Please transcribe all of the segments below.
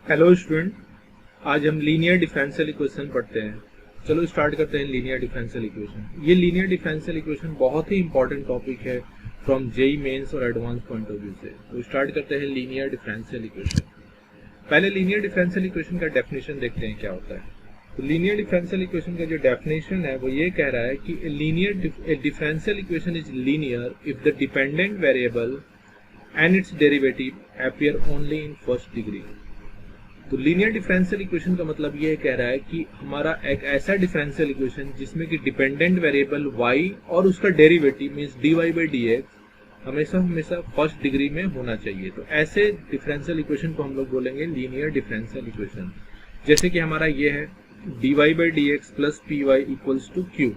Hello student, आज हम linear differential equation पढ़ते हैं। चलो स्टार्ट करते हैं लीनियर डिफरेंशियल इक्वेशन। ये लीनियर डिफरेंशियल इक्वेशन बहुत ही इंपॉर्टेंट टॉपिक है फ्रॉम जेई मेंस और एडवांस पॉइंट ऑफ व्यू से। तो स्टार्ट करते हैं लीनियर डिफरेंशियल इक्वेशन। पहले लीनियर डिफरेंशियल इक्वेशन का डेफिनेशन देखते हैं क्या होता है। तो लीनियर डिफरेंशियल इक्वेशन का जो डेफिनेशन है वो ये कह रहा है कि linear differential equation is linear if the dependent variable and it's derivative appear only in first degree. तो लीनियर डिफरेंशियल इक्वेशन का मतलब ये कह रहा है कि हमारा एक ऐसा डिफरेंशियल इक्वेशन जिसमें कि डिपेंडेंट वेरिएबल y और उसका derivative means dy by dx हमेशा फर्स्ट डिग्री में होना चाहिए। तो ऐसे डिफरेंशियल इक्वेशन को हम लोग बोलेंगे लीनियर डिफरेंशियल इक्वेशन। जैसे कि हमारा ये है dy by dx plus py equals to q।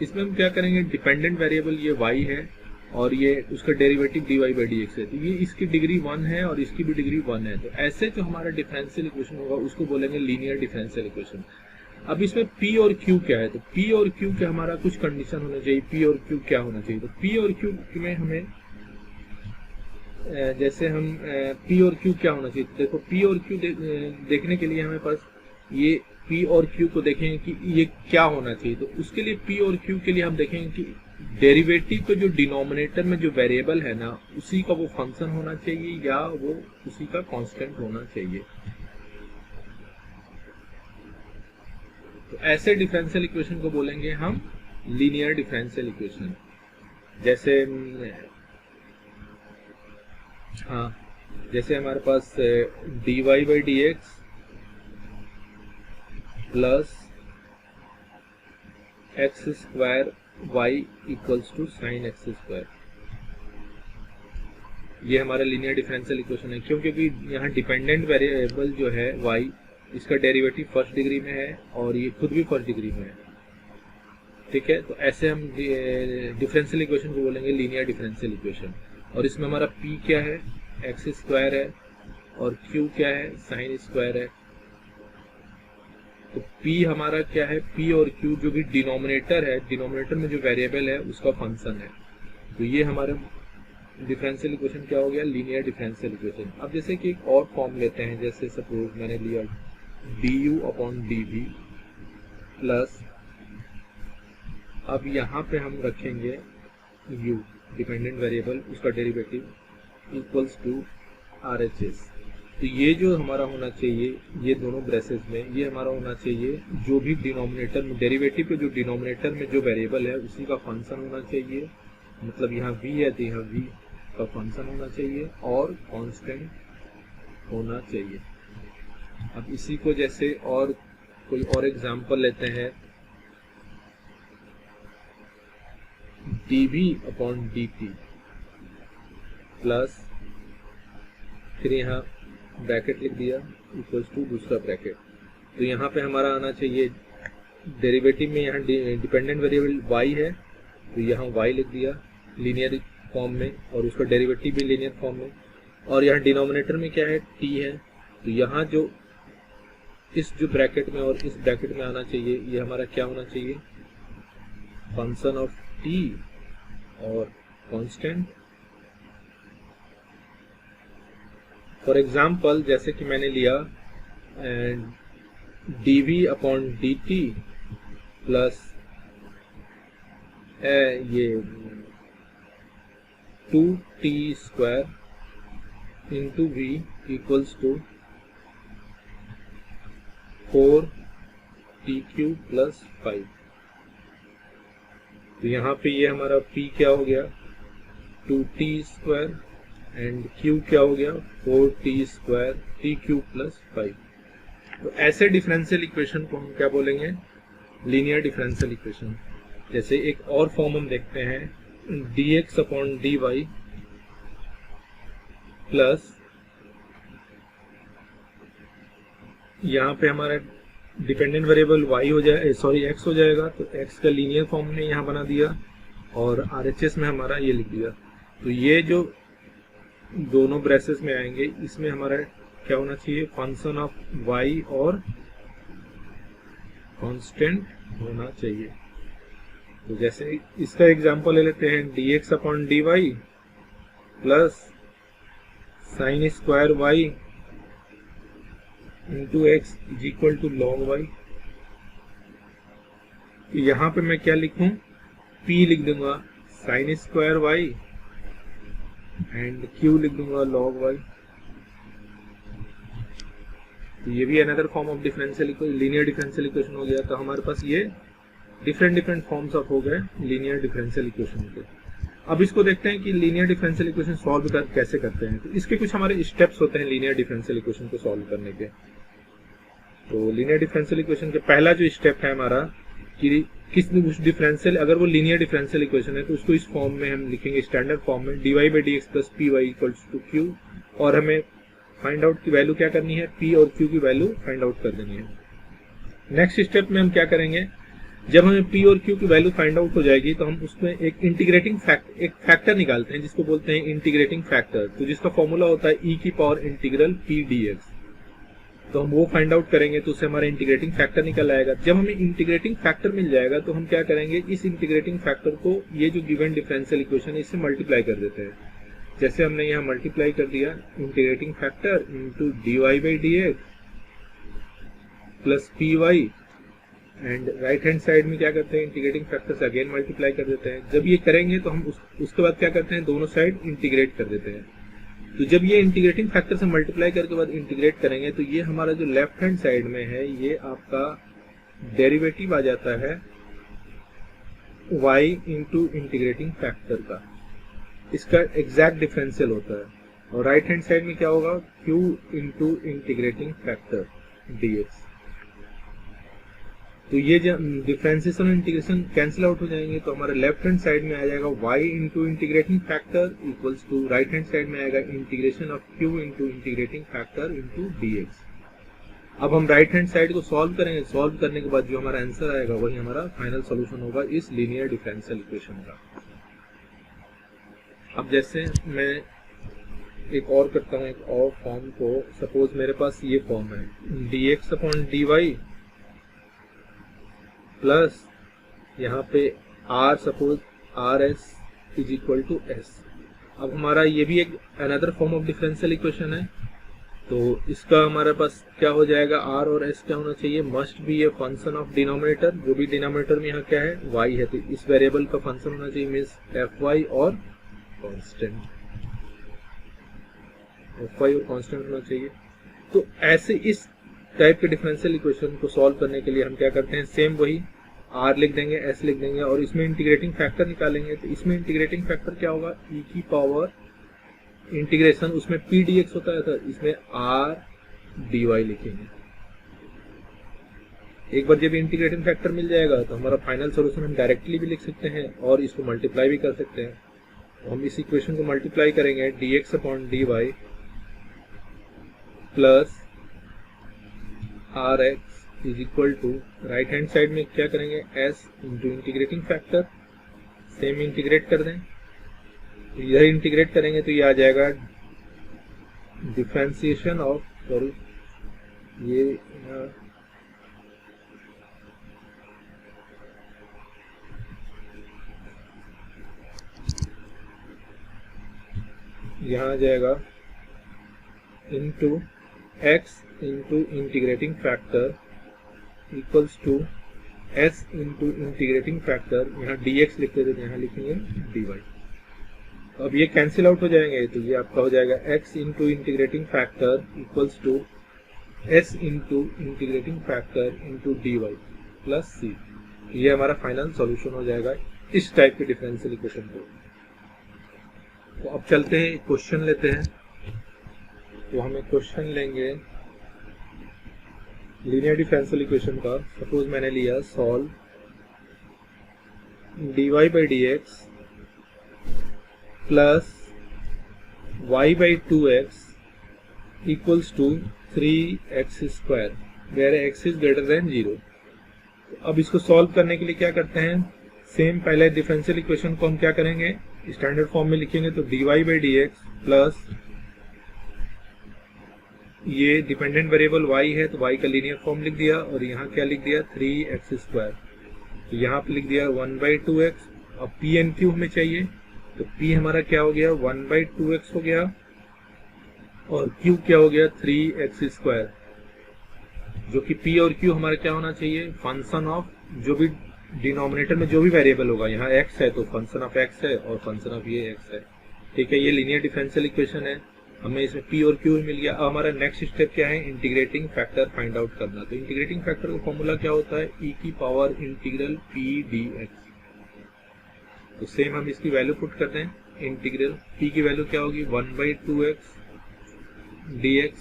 इसमें हम क्या करेंगे, डिपेंडेंट वेरिएबल ये y है और ये उसका डेरिवेटिव dy बाई dx है। तो ये इसकी डिग्री 1 है और इसकी भी डिग्री 1 है। तो ऐसे जो हमारा डिफरेंशियल इक्वेशन होगा उसको बोलेंगे लीनियर डिफरेंशियल इक्वेशन। अब इसमें p और q क्या है, तो p और q के हमारा कुछ कंडीशन होना चाहिए। p और q क्या होना चाहिए, तो p और q में हमें जैसे हम p और q क्या होना चाहिए। देखो p और q देखने के लिए हमें पास ये p और q को देखेंगे कि ये क्या होना चाहिए। तो उसके लिए p और q के लिए हम देखेंगे कि डेरिवेटिव का जो डिनोमिनेटर में जो वेरिएबल है ना उसी का वो फंक्शन होना चाहिए या वो उसी का कांस्टेंट होना चाहिए। तो ऐसे डिफरेंशियल इक्वेशन को बोलेंगे हम लीनियर डिफरेंशियल इक्वेशन। जैसे जैसे हमारे पास dy by dx plus x square y equals to sine x square, ये हमारा लीनियर डिफरेंशियल इक्वेशन है। क्यों, क्योंकि यहाँ डिपेंडेंट वेरिएबल जो है y, इसका डेरिवेटिव फर्स्ट डिग्री में है और ये खुद भी फर्स्ट डिग्री में है। ठीक है, तो ऐसे हम डिफरेंशियल इक्वेशन को बोलेंगे लीनियर डिफरेंशियल इक्वेशन। और इसमें हमारा p क्या है, एक्स स्क्वायर है और q क्या है, साइन स्क्वायर है। तो p हमारा क्या है, p और q जो भी डिनोमिनेटर है, डिनोमिनेटर में जो वेरिएबल है उसका फंक्शन है। तो ये हमारे डिफरेंशियल इक्वेशन क्या हो गया, लीनियर डिफरेंशियल इक्वेशन। अब जैसे कि एक और फॉर्म लेते हैं, जैसे सपोज मैंने लिया du अपॉन dv प्लस, अब यहाँ पे हम रखेंगे u डिपेंडेंट वेरिएबल, उसका डेरिवेटिव इक्वल्स टू RHS। तो ये जो हमारा होना चाहिए, ये दोनों ब्रेसेस में ये हमारा होना चाहिए जो भी डिनोमिनेटर में डेरिवेटिव के जो डिनोमिनेटर में जो वेरिएबल है उसी का फंक्शन होना चाहिए। मतलब यहाँ v है तो यहाँ v का फंक्शन होना चाहिए और कांस्टेंट होना चाहिए। अब इसी को जैसे और कोई और एग्जांपल लेते हैं, dv अपॉन dt प्लस, फिर यहाँ ब्रैकेट लिख दिया इक्वल्स टू दूसरा ब्रैकेट। तो यहाँ पे हमारा आना चाहिए डेरिवेटिव में, यहाँ डिपेंडेंट वेरिएबल y है तो यहाँ y लिख दिया लीनियर फॉर्म में और उसका डेरिवेटिव भी लीनियर फॉर्म में। और यहाँ डिनोमिनेटर में क्या है, t है, तो यहाँ जो इस जो ब्रैकेट में और इस ब्रैकेट में आना चाहिए ये हमारा क्या होना चाहिए, फंक्शन ऑफ t और कांस्टेंट। फॉर एग्जाम्पल जैसे कि मैंने लिया dv अपॉन dt प्लस ये 2t square into v equals to 4t³ plus 5। तो यहाँ पे ये हमारा p क्या हो गया, 2t स्क्वायर एंड q क्या हो गया, 4t स्क्वायर t³ प्लस 5। तो ऐसे डिफरेंशियल इक्वेशन को हम क्या बोलेंगे, लीनियर डिफरेंशियल इक्वेशन। जैसे एक और फॉर्म हम देखते हैं dx अपॉन dy प्लस, यहाँ पे हमारा डिपेंडेंट वेरिएबल y हो जाए, सॉरी x हो जाएगा, तो x का लीनियर फॉर्म में यहाँ बना दिया और RHS में हमारा ये लिख दिया। तो ये जो दोनों ब्रेसेस में आएंगे इसमें हमारा क्या होना चाहिए, फंक्शन ऑफ y और कांस्टेंट होना चाहिए। तो जैसे इसका एग्जांपल ले लेते हैं dx upon dy plus sine square y into x is equal to log y. यहाँ पे मैं क्या लिखूं, p लिख दूंगा sine square y and q लिख दूंगा लॉग वाई। तो ये भी another form of differential linear differential equation हो गया। तो हमारे पास ये डिफरेंट फॉर्म्स ऑफ हो गए लीनियर डिफरेंशियल इक्वेशन के। अब इसको देखते हैं कि लीनियर डिफरेंशियल इक्वेशन सॉल्व कैसे करते हैं। तो इसके कुछ हमारे स्टेप्स होते हैं लीनियर डिफरेंशियल इक्वेशन को सॉल्व करने के। तो लीनियर डिफरेंशियल इक्वेशन के पहला जो स्टेप है हमारा कि किस डिफरेंशियल, अगर वो लीनियर डिफरेंशियल इक्वेशन है तो उसको इस फॉर्म में हम लिखेंगे स्टैंडर्ड फॉर्म में, dy by d x plus p y equals to q. और हमें फाइंड आउट की वैल्यू क्या करनी है, p और q की वैल्यू फाइंड आउट कर देनी है। नेक्स्ट स्टेप में हम क्या करेंगे, जब हमें p और q की वैल्यू फाइंड आउट हो जाएगी तो हम उसमें एक इंटीग्रेटिंग एक फैक्टर निकालते हैं जिसको बोलते हैं इंटीग्रेटिंग फैक्टर। तो जिसका फॉर्मूला होता है e की पावर इंटीग्रल p dx। तो हम वो फाइंड आउट करेंगे तो उससे हमारा इंटीग्रेटिंग फैक्टर निकल आएगा। जब हमें इंटीग्रेटिंग फैक्टर मिल जाएगा तो हम क्या करेंगे, इस इंटीग्रेटिंग फैक्टर को ये जो गिवन डिफरेंशियल इक्वेशन है इससे मल्टीप्लाई कर देते हैं। जैसे हमने यहाँ मल्टीप्लाई कर दिया integrating factor into d y by d x plus p y, and right hand side में क्या करते हैं, इंटीग्रेटिंग फैक्टर से अगेन मल्टीप्लाई कर देते हैं। जब ये करेंगे तो हम उसके बाद क्या करते हैं, दोनों साइड इंटीग्रेट कर देते हैं। तो जब ये इंटीग्रेटिंग फैक्टर से मल्टीप्लाई करके बाद इंटीग्रेट करेंगे तो ये हमारा जो लेफ्ट हैंड साइड में है ये आपका डेरिवेटिव आ जाता है y इंटू इंटीग्रेटिंग फैक्टर का, इसका एग्जैक्ट डिफरेंशियल होता है। और राइट हैंड साइड में क्या होगा, q into integrating factor dx। तो ये जब डिफरेंशिएशन और इंटीग्रेशन कैंसिल आउट हो जाएंगे तो हमारे लेफ्ट हैंड साइड में आ जाएगा y into integrating factor equals to right hand side में आएगा integration of q into integrating factor into dx। अब हम राइट हैंड साइड को सॉल्व करेंगे, सॉल्व करने के बाद जो हमारा आंसर आएगा वही हमारा फाइनल सॉल्यूशन होगा इस लीनियर डिफरेंशियल इक्वेशन का। अब जैसे मैं एक और करता हूँ, एक और फॉर्म को, सपोज मेरे पास ये फॉर्म है dx अपॉन dy प्लस यहाँ पे r, suppose rs is equal to s। अब हमारा ये भी एक another form of differential equation है। तो इसका हमारे पास क्या हो जाएगा, r और s क्या होना चाहिए, must be a function of denominator, जो भी डिनोमिनेटर में यहाँ क्या है y है, तो इस वेरिएबल का फंक्शन होना चाहिए मीन्स fy और कांस्टेंट, fy और कांस्टेंट होना चाहिए। तो ऐसे इस टाइप के डिफरेंशियल इक्वेशन को सॉल्व करने के लिए हम क्या करते हैं, सेम वही r लिख देंगे, s लिख देंगे और इसमें इंटीग्रेटिंग फैक्टर निकालेंगे। तो इसमें इंटीग्रेटिंग फैक्टर क्या होगा, e की पावर इंटीग्रेशन, उसमें p dx होता है तो इसमें r dy लिखेंगे। एक बार जब इंटीग्रेटिंग फैक्टर मिल जाएगा तो हमारा फाइनल सॉल्यूशन हम डायरेक्टली भी लिख सकते हैं और इसको मल्टीप्लाई भी कर सकते हैं। तो हम इस इक्वेशन को मल्टीप्लाई करेंगे dx upon dy plus rx is equal to, right hand side में क्या करेंगे, s into integrating factor, same integrate कर दें, इधर इंटीग्रेट करेंगे तो ये आ जाएगा डिफरेंशिएशन ऑफ, सॉरी ये यहाँ आ जाएगा into x into integrating factor equals to s into integrating factor, यहाँ dx लिखते थे तो यहाँ लिखेंगे dy। तो अब ये कैंसिल आउट हो जाएंगे तो ये आपका हो जाएगा x into integrating factor equals to s into integrating factor into dy plus c। ये हमारा फाइनल सॉल्यूशन हो जाएगा इस टाइप के डिफरेंशियल इक्वेशन को। तो अब चलते हैं क्वेश्चन लेते हैं। तो हमें क्वेश्चन लेंगे लीनियर डिफरेंशियल इक्वेशन का। सपोज मैंने लिया solve dy by d x plus y by 2x equals to 3x square where x is greater than 0। अब इसको सॉल्व करने के लिए क्या करते हैं, सेम पहले डिफरेंशियल इक्वेशन को हम क्या करेंगे, स्टैंडर्ड फॉर्म में लिखेंगे। तो dy by d x plus ये डिपेंडेंट वेरिएबल y है तो y का लीनियर फॉर्म लिख दिया और यहाँ क्या लिख दिया 3x स्क्वायर, तो यहाँ पे लिख दिया 1 बाई 2x। अब p एंड q हमें चाहिए तो p हमारा क्या हो गया 1 बाई 2x हो गया और q क्या हो गया 3x स्क्वायर। जो कि p और q हमारा क्या होना चाहिए, फंक्शन ऑफ जो भी डिनोमिनेटर में जो भी वेरिएबल होगा, यहाँ x है तो फंक्शन ऑफ x है और फंक्शन ऑफ ये x है। ठीक है, ये लीनियर डिफरेंशियल इक्वेशन है, हमें इसमें p और q मिल गया। अब हमारा नेक्स्ट स्टेप क्या है, इंटीग्रेटिंग फैक्टर फाइंड आउट करना। तो इंटीग्रेटिंग फैक्टर का फॉर्मूला क्या होता है, e की पावर इंटीग्रल p dx। तो सेम हम इसकी वैल्यू पुट करते हैं, इंटीग्रल p की वैल्यू क्या होगी, 1/2x dx।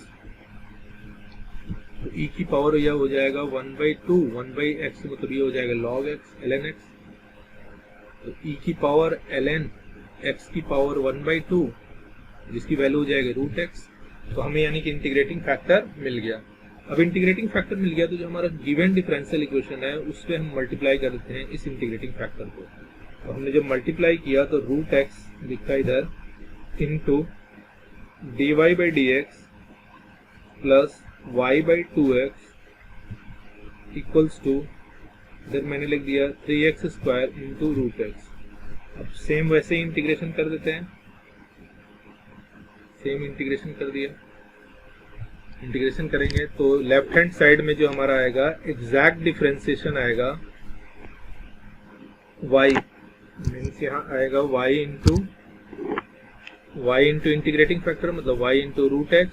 तो e की पावर यह हो जाएगा 1/2, 1/x मतलब ये हो जाएगा log x ln x। तो e की पावर ln x की पावर 1/2 जिसकी वैल्यू हो जाएगी √x। तो हमें यानी कि इंटीग्रेटिंग फैक्टर मिल गया। अब इंटीग्रेटिंग फैक्टर मिल गया तो जो हमारा गिवन डिफरेंशियल इक्वेशन है उस पर हम मल्टीप्लाई कर देते हैं इस इंटीग्रेटिंग फैक्टर को। तो हमने जब मल्टीप्लाई किया तो √x लिखा इधर into dy/dx plus y/2x equals to, इधर मैंने लिख दिया 3x² इंटू √x। अब सेम वैसे ही इंटीग्रेशन कर देते हैं, सेम इंटीग्रेशन कर दिया। इंटीग्रेशन करेंगे तो लेफ्ट हैंड साइड में जो हमारा आएगा एग्जैक्ट डिफरेंशिएशन आएगा y, मीन्स यहाँ आएगा y इंटू इंटीग्रेटिंग फैक्टर मतलब y into √x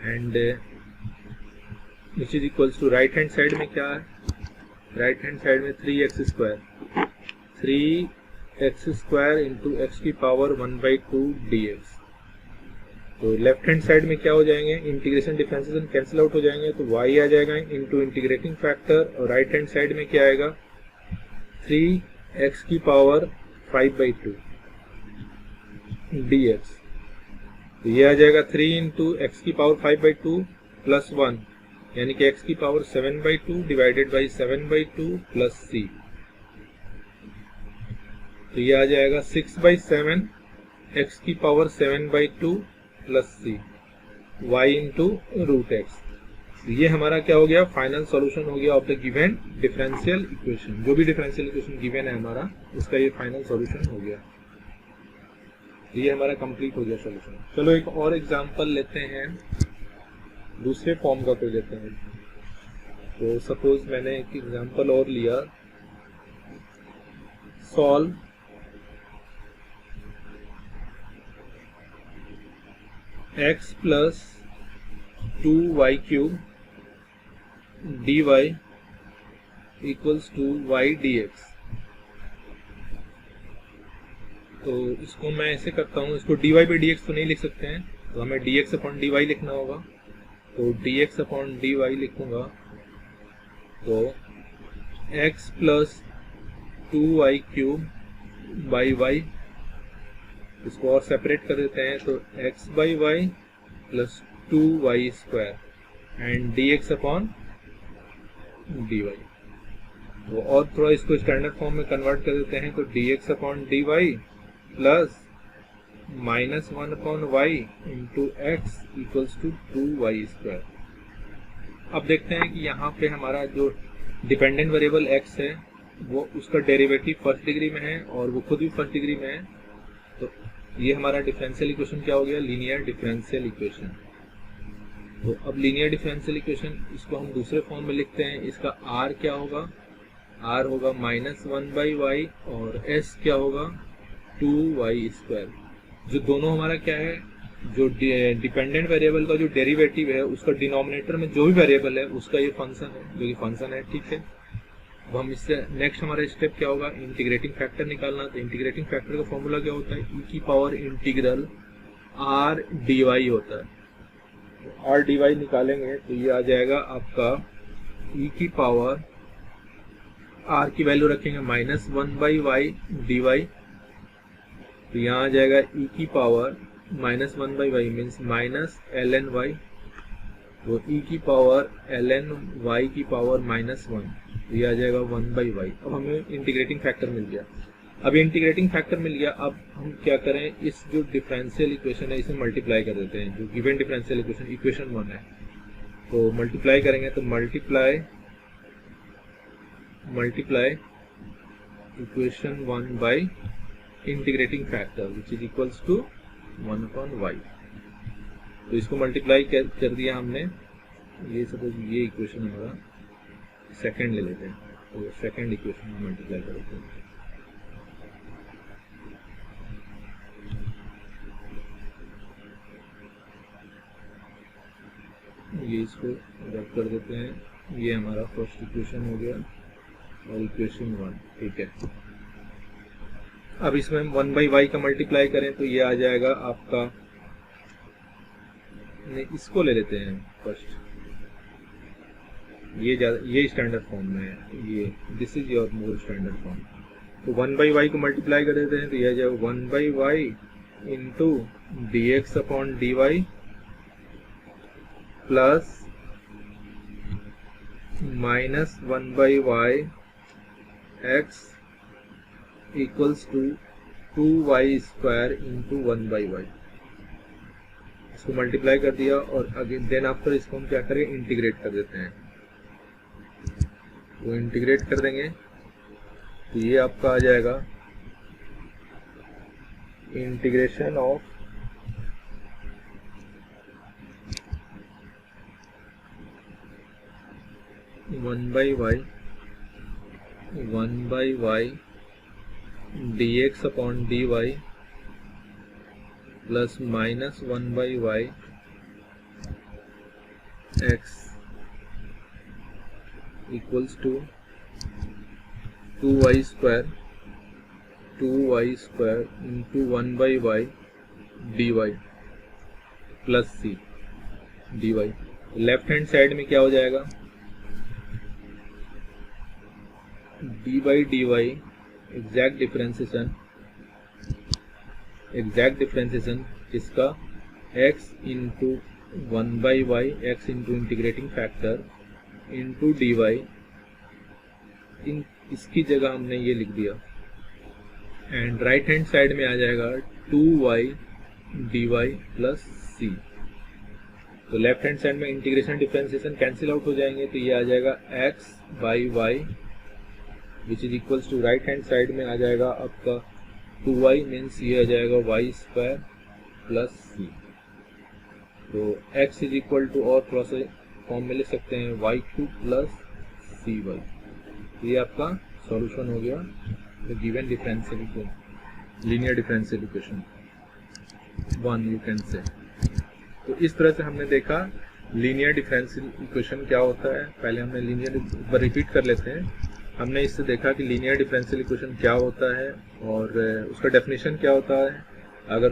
and which is equals to right hand side में क्या है, राइट हैंड साइड में 3x² इंटू x की पावर 1/2 dx। तो लेफ्ट हैंड साइड में क्या हो जाएंगे, इंटीग्रेशन डिफरेंशिएशन कैंसिल आउट हो जाएंगे तो y आ जाएगा इंटू इंटीग्रेटिंग फैक्टर और राइट हैंड साइड में क्या आएगा 3x की पावर 5/2 dx। तो ये आ जाएगा 3 इंटू x की पावर 5/2 प्लस 1 यानी कि x की power 7/2 divided by 7/2 plus c। तो ये आ जाएगा 6/7 x की power 7/2 plus c y into √x। तो ये हमारा क्या हो गया, फाइनल सॉल्यूशन हो गया of the given differential equation. जो भी डिफरेंशियल इक्वेशन गिवन है हमारा उसका ये फाइनल सॉल्यूशन हो गया। ये हमारा कंप्लीट हो गया सॉल्यूशन। चलो एक और एग्जांपल लेते हैं, दूसरे फॉर्म का कोई लेते हैं। तो सपोज मैंने एक एग्जांपल और लिया, solve x plus 2y³ dy equals to y dx। तो इसको मैं ऐसे करता हूँ, इसको dy/dx तो नहीं लिख सकते हैं तो हमें dx/dy लिखना होगा। तो dx/dy लिखूंगा तो x plus 2y³ by y, इसको और सेपरेट कर देते हैं तो x/y plus 2y² and dx/dy। तो और थोड़ा इसको स्टैंडर्ड फॉर्म में कन्वर्ट कर देते हैं तो dx/dy plus -1/y into x equals to 2y²। अब देखते हैं कि यहाँ पे हमारा जो डिपेंडेंट वेरिएबल x है वो उसका डेरिवेटिव फर्स्ट डिग्री में है और वो खुद भी फर्स्ट डिग्री में है। तो ये हमारा डिफरेंशियल इक्वेशन क्या हो गया, लीनियर डिफरेंशियल इक्वेशन। तो अब लीनियर डिफरेंशियल इक्वेशन इसको हम दूसरे फॉर्म में लिखते हैं। इसका r क्या होगा, r होगा -1/y और s क्या होगा 2y²। जो दोनों हमारा क्या है, जो डिपेंडेंट वेरिएबल का जो डेरिवेटिव है उसका डिनोमिनेटर में जो भी वेरिएबल है उसका ये फंक्शन है, जो कि फंक्शन है। ठीक है, अब हम इससे नेक्स्ट हमारा स्टेप क्या होगा, इंटीग्रेटिंग फैक्टर निकालना। तो इंटीग्रेटिंग फैक्टर का फॉर्मूला क्या होता है, e की पावर इंटीग्रल r dy होता है। तो r dy निकालेंगे तो ये आ जाएगा आपका e की पावर, r की वैल्यू रखेंगे -1/y dy। तो यहाँ आ जाएगा e की power -1/y means -ln y। तो e की पावर ln y की पावर -1, तो ये आ जाएगा 1/y। अब हमें इंटीग्रेटिंग फैक्टर मिल गया। अब इंटीग्रेटिंग फैक्टर मिल गया, अब हम क्या करें, इस जो डिफरेंशियल इक्वेशन है इसे मल्टीप्लाई कर देते हैं। जो गिवन डिफरेंशियल इक्वेशन इक्वेशन 1 है तो मल्टीप्लाई करेंगे तो multiply equation 1 by integrating factor which is equals to 1/y। तो इसको मल्टीप्लाई कर दिया हमने ये सपोज ये इक्वेशन हमारा सेकंड ले लेते हैं, तो सेकंड इक्वेशन में मल्टीप्लाई करते हैं। ये इसको रब कर देते हैं, ये हमारा फर्स्ट इक्वेशन हो गया और इक्वेशन 1, ठीक है। अब इसमें हम 1/y का मल्टीप्लाई करें तो ये आ जाएगा आपका, नहीं इसको ले लेते हैं फर्स्ट, ये स्टैंडर्ड फॉर्म में है, ये this is your more standard form. तो 1/y को मल्टीप्लाई कर देते हैं तो ये आ जाएगा 1/y into dx upon dy plus minus 1/y x equals to 2y square into 1/y। इसको मल्टीप्लाई कर दिया और अगेन देन आफ्टर इसको हम क्या करें, इंटीग्रेट कर देते हैं। तो इंटीग्रेट कर देंगे तो ये आपका आ जाएगा integration of one by y dx upon dy plus minus 1/y x equals to 2y square into 1/y dy plus c dy। Left hand side में क्या हो जाएगा, dy एग्जैक्ट डिफरेंशिएशन इसका x into 1/y x into integrating factor into dy, इसकी जगह हमने ये लिख दिया। एंड राइट हैंड साइड में आ जाएगा 2y dy प्लस c। तो लेफ्ट हैंड साइड में इंटीग्रेशन डिफरेंशिएशन कैंसिल आउट हो जाएंगे तो ये आ जाएगा x by y which is equals to right hand side में आ जाएगा आपका 2y मीन्स ये आ जाएगा y स्क्वायर प्लस c। तो x इज इक्वल टू, और थोड़ा सा फॉर्म में लिख सकते हैं y³ प्लस cy। ये आपका सॉल्यूशन हो गया the given differential equation, linear differential equation 1 you can say. तो इस तरह से हमने देखा लीनियर डिफरेंशियल इक्वेशन क्या होता है। पहले हमने लीनियर, एक बार रिपीट कर लेते हैं। हमने इससे देखा कि लीनियर डिफरेंशियल इक्वेशन क्या होता है और उसका डेफिनेशन क्या होता है। अगर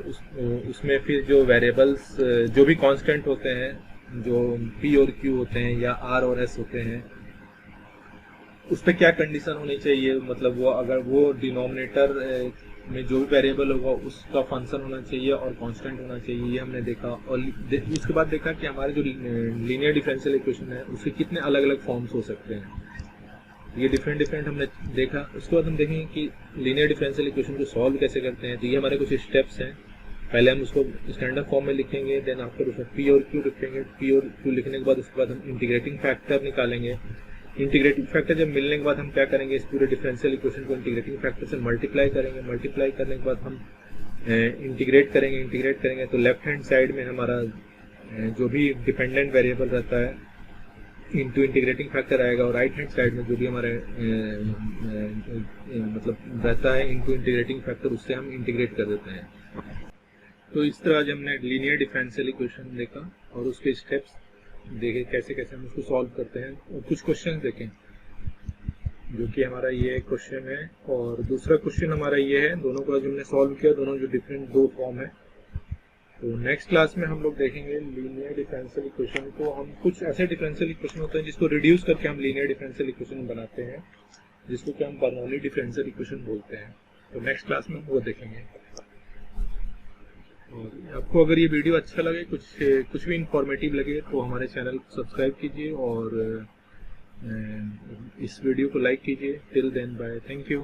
उसमें फिर जो वेरिएबल्स, जो भी कांस्टेंट होते हैं, जो p और q होते हैं या r और s होते हैं, उस पर क्या कंडीशन होनी चाहिए, मतलब वो अगर वो डिनोमिनेटर में जो भी वेरिएबल होगा उसका फंक्शन होना चाहिए और कांस्टेंट होना चाहिए, ये हमने देखा। और उसके बाद देखा कि हमारे जो लीनियर डिफरेंशियल इक्वेशन है उसके कितने अलग अलग फॉर्म्स हो सकते हैं, ये डिफरेंट हमने देखा। उसके बाद हम देखेंगे कि लीनियर डिफरेंशियल इक्वेशन को सॉल्व कैसे करते हैं। तो ये हमारे कुछ स्टेप्स हैं। पहले हम उसको स्टैंडर्ड फॉर्म में लिखेंगे, देन आफ्टर उसमें p और q लिखेंगे। p और q लिखने के बाद उसके बाद हम इंटीग्रेटिंग फैक्टर निकालेंगे। इंटीग्रेटिंग फैक्टर जब मिलने के बाद हम क्या करेंगे, इस पूरे डिफरेंशियल इक्वेशन को इंटीग्रेटिंग फैक्टर से मल्टीप्लाई करेंगे। मल्टीप्लाई करने के बाद हम इंटीग्रेट करेंगे तो लेफ्ट हैंड साइड में हमारा जो भी डिपेंडेंट वेरिएबल रहता है इंटू इंटीग्रेटिंग फैक्टर आएगा, और राइट हैंड साइड में जो भी हमारे मतलब रहता है इंटू इंटीग्रेटिंग फैक्टर, उससे हम इंटीग्रेट कर देते हैं। तो इस तरह आज हमने लीनियर डिफरेंशियल इक्वेशन देखा और उसके स्टेप्स देखे कैसे कैसे हम उसको सॉल्व करते हैं, और कुछ क्वेश्चन देखें जो कि हमारा ये क्वेश्चन है और दूसरा क्वेश्चन हमारा ये है। दोनों को आज हमने सॉल्व किया, दोनों जो डिफरेंट दो फॉर्म है। तो नेक्स्ट क्लास में हम लोग देखेंगे लीनियर डिफरेंशियल इक्वेशन को। हम कुछ ऐसे डिफरेंशियल इक्वेशन होते हैं जिसको रिड्यूस करके हम लीनियर डिफरेंशियल इक्वेशन बनाते हैं, जिसको कि हम बर्नौली डिफरेंशियल इक्वेशन बोलते हैं। तो नेक्स्ट क्लास में वो देखेंगे। और आपको अगर ये वीडियो अच्छा लगे, कुछ भी इंफॉर्मेटिव लगे, तो हमारे चैनल को सब्सक्राइब कीजिए और इस वीडियो को लाइक कीजिए। Till then bye, thank you.